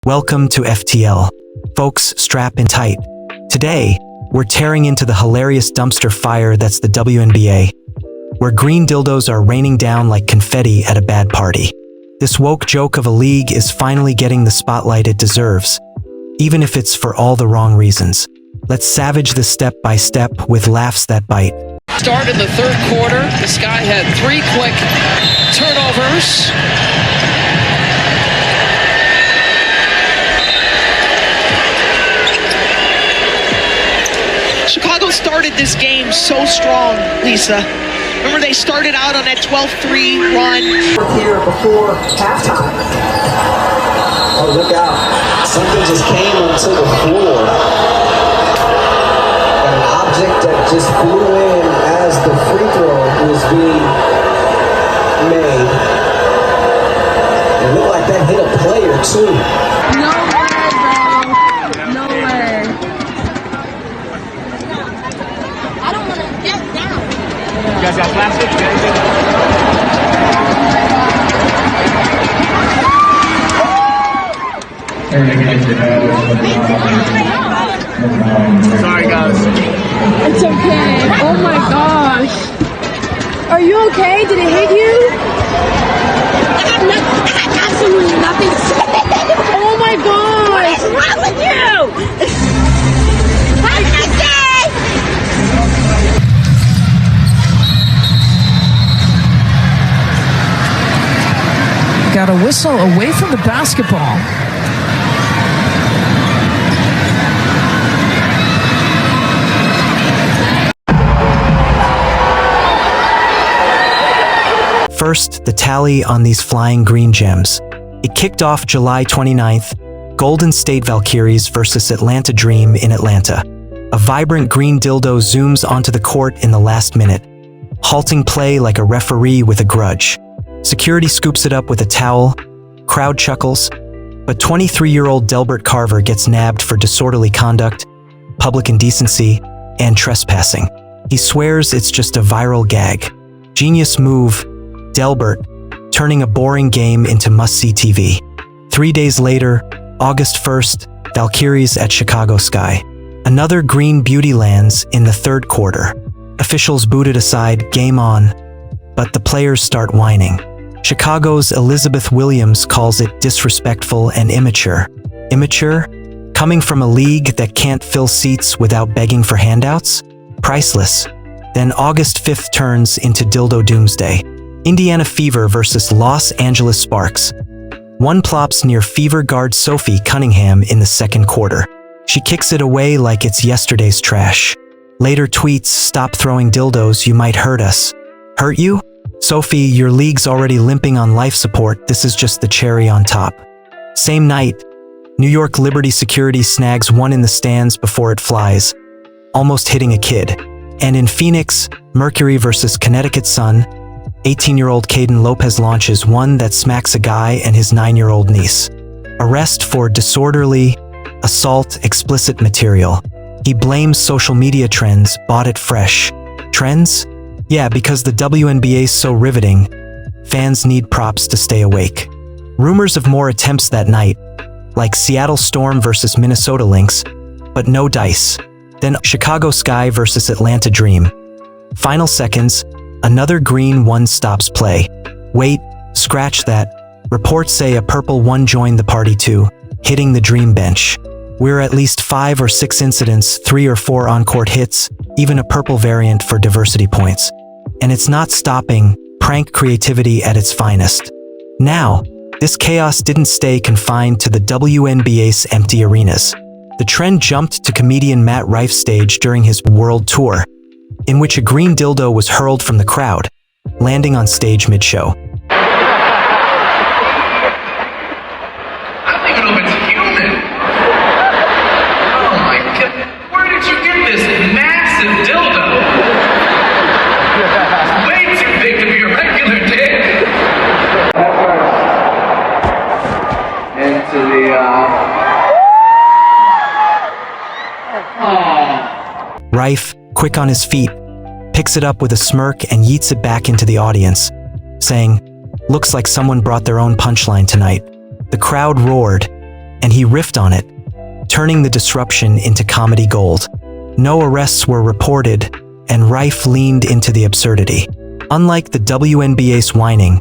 Welcome to FTL. Folks, strap in tight. Today, we're tearing into the hilarious dumpster fire that's the WNBA, where green dildos are raining down like confetti at a bad party. This woke joke of a league is finally getting the spotlight it deserves, even if it's for all the wrong reasons. Let's savage this step by step with laughs that bite. Start in the third quarter. This guy had 3 quick turnovers. Chicago started this game so strong, Lisa. Remember, they started out on that 12-3 run. Here before halftime. Oh, look out. Something just came onto the floor. An object that just flew in as the free throw was being made. It looked like that hit a player, too. No way, bro. No way. I don't want to get down. You guys got plastic? Sorry, guys. It's okay. Oh my gosh. Are you okay? Did it hit you? I have absolutely nothing to say. Oh my gosh. What is wrong with you? What did I say? Got a whistle away from the basketball. First, the tally on these flying green gems. It kicked off July 29th, Golden State Valkyries versus Atlanta Dream in Atlanta. A vibrant green dildo zooms onto the court in the last minute, halting play like a referee with a grudge. Security scoops it up with a towel, crowd chuckles, but 23-year-old Delbert Carver gets nabbed for disorderly conduct, public indecency, and trespassing. He swears it's just a viral gag. Genius move, Delbert, turning a boring game into must-see TV. 3 days later, August 1st, Valkyries at Chicago Sky. Another green beauty lands in the third quarter. Officials booted aside, game on, but the players start whining. Chicago's Elizabeth Williams calls it disrespectful and immature. Immature? Coming from a league that can't fill seats without begging for handouts? Priceless. Then August 5th turns into Dildo Doomsday. Indiana Fever versus Los Angeles Sparks. One plops near Fever guard Sophie Cunningham in the second quarter. She kicks it away like it's yesterday's trash. Later tweets, "Stop throwing dildos, you might hurt us." Hurt you? Sophie, your league's already limping on life support, this is just the cherry on top. Same night, New York Liberty Security snags one in the stands before it flies, almost hitting a kid. And in Phoenix, Mercury versus Connecticut Sun, 18-year-old Caden Lopez launches one that smacks a guy and his 9-year-old niece. Arrest for disorderly assault, explicit material. He blames social media trends, bought it fresh. Trends? Yeah, because the WNBA's so riveting, fans need props to stay awake. Rumors of more attempts that night, like Seattle Storm versus Minnesota Lynx, but no dice. Then Chicago Sky versus Atlanta Dream. Final seconds, another green one stops play. Wait, scratch that. Reports say a purple one joined the party too, hitting the Dream bench. We're at least 5 or 6 incidents, 3 or 4 on-court hits, even a purple variant for diversity points. And it's not stopping, prank creativity at its finest. Now, this chaos didn't stay confined to the WNBA's empty arenas. The trend jumped to comedian Matt Rife's stage during his world tour, in which a green dildo was hurled from the crowd, landing on stage mid-show. I don't even know if it's human. Oh my god, where did you get this massive dildo? It's way too big to be a regular dick. Into the, Rife, quick on his feet, picks it up with a smirk and yeets it back into the audience, saying, "Looks like someone brought their own punchline tonight." The crowd roared, and he riffed on it, turning the disruption into comedy gold. No arrests were reported, and Rife leaned into the absurdity. Unlike the WNBA's whining,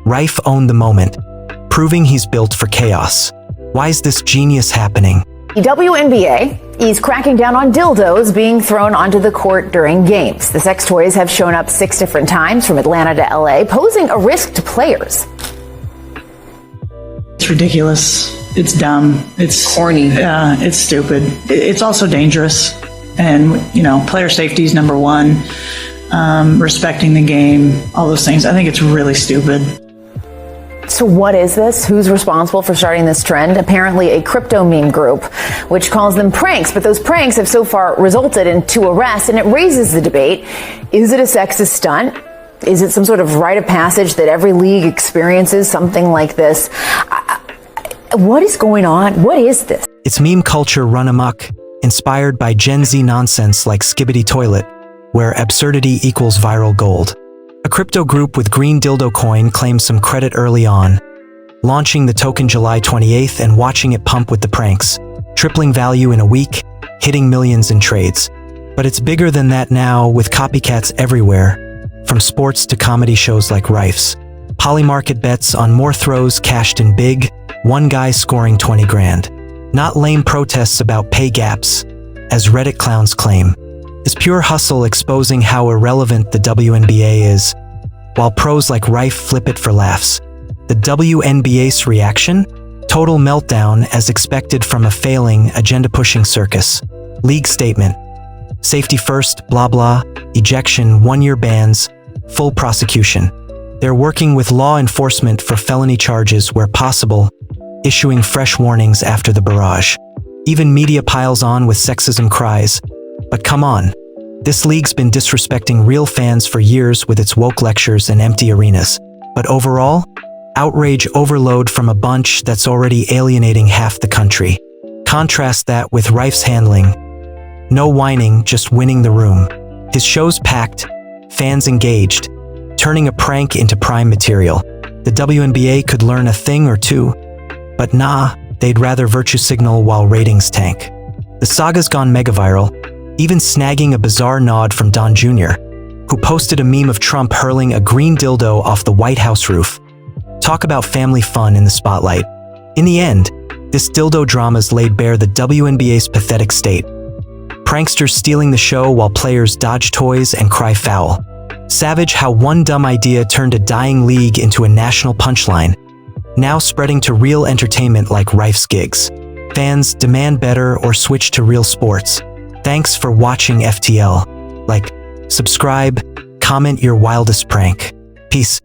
Rife owned the moment, proving he's built for chaos. Why is this genius happening? The WNBA is cracking down on dildos being thrown onto the court during games. The sex toys have shown up 6 different times from Atlanta to LA, posing a risk to players. It's ridiculous. It's dumb. It's Corny. It's stupid. It's also dangerous. And, player safety is number one. Respecting the game, all those things. I think it's really stupid. So what is this? Who's responsible for starting this trend? Apparently a crypto meme group, which calls them pranks. But those pranks have so far resulted in 2 arrests, and it raises the debate. Is it a sexist stunt? Is it some sort of rite of passage that every league experiences something like this? What is going on? What is this? It's meme culture run amok, inspired by Gen Z nonsense like Skibbity Toilet, where absurdity equals viral gold. A crypto group with green dildo coin claimed some credit early on, launching the token July 28th and watching it pump with the pranks, tripling value in a week, hitting millions in trades. But it's bigger than that now, with copycats everywhere, from sports to comedy shows like Rife's. Polymarket bets on more throws cashed in big, one guy scoring 20 grand. Not lame protests about pay gaps, as Reddit clowns claim. It's pure hustle exposing how irrelevant the WNBA is, while pros like Rife flip it for laughs. The WNBA's reaction? Total meltdown as expected from a failing, agenda-pushing circus. League statement. Safety first, blah blah, ejection, 1-year bans, full prosecution. They're working with law enforcement for felony charges where possible, issuing fresh warnings after the barrage. Even media piles on with sexism cries. But come on, this league's been disrespecting real fans for years with its woke lectures and empty arenas. But overall, outrage overload from a bunch that's already alienating half the country. Contrast that with Rife's handling. No whining, just winning the room. His show's packed, fans engaged, turning a prank into prime material. The WNBA could learn a thing or two, but nah, they'd rather virtue signal while ratings tank. The saga's gone mega viral, even snagging a bizarre nod from Don Jr., who posted a meme of Trump hurling a green dildo off the White House roof. Talk about family fun in the spotlight. In the end, this dildo drama's laid bare the WNBA's pathetic state. Pranksters stealing the show while players dodge toys and cry foul. Savage how one dumb idea turned a dying league into a national punchline, now spreading to real entertainment like Rife's gigs. Fans demand better or switch to real sports. Thanks for watching FTL. Like, subscribe, comment your wildest prank. Peace.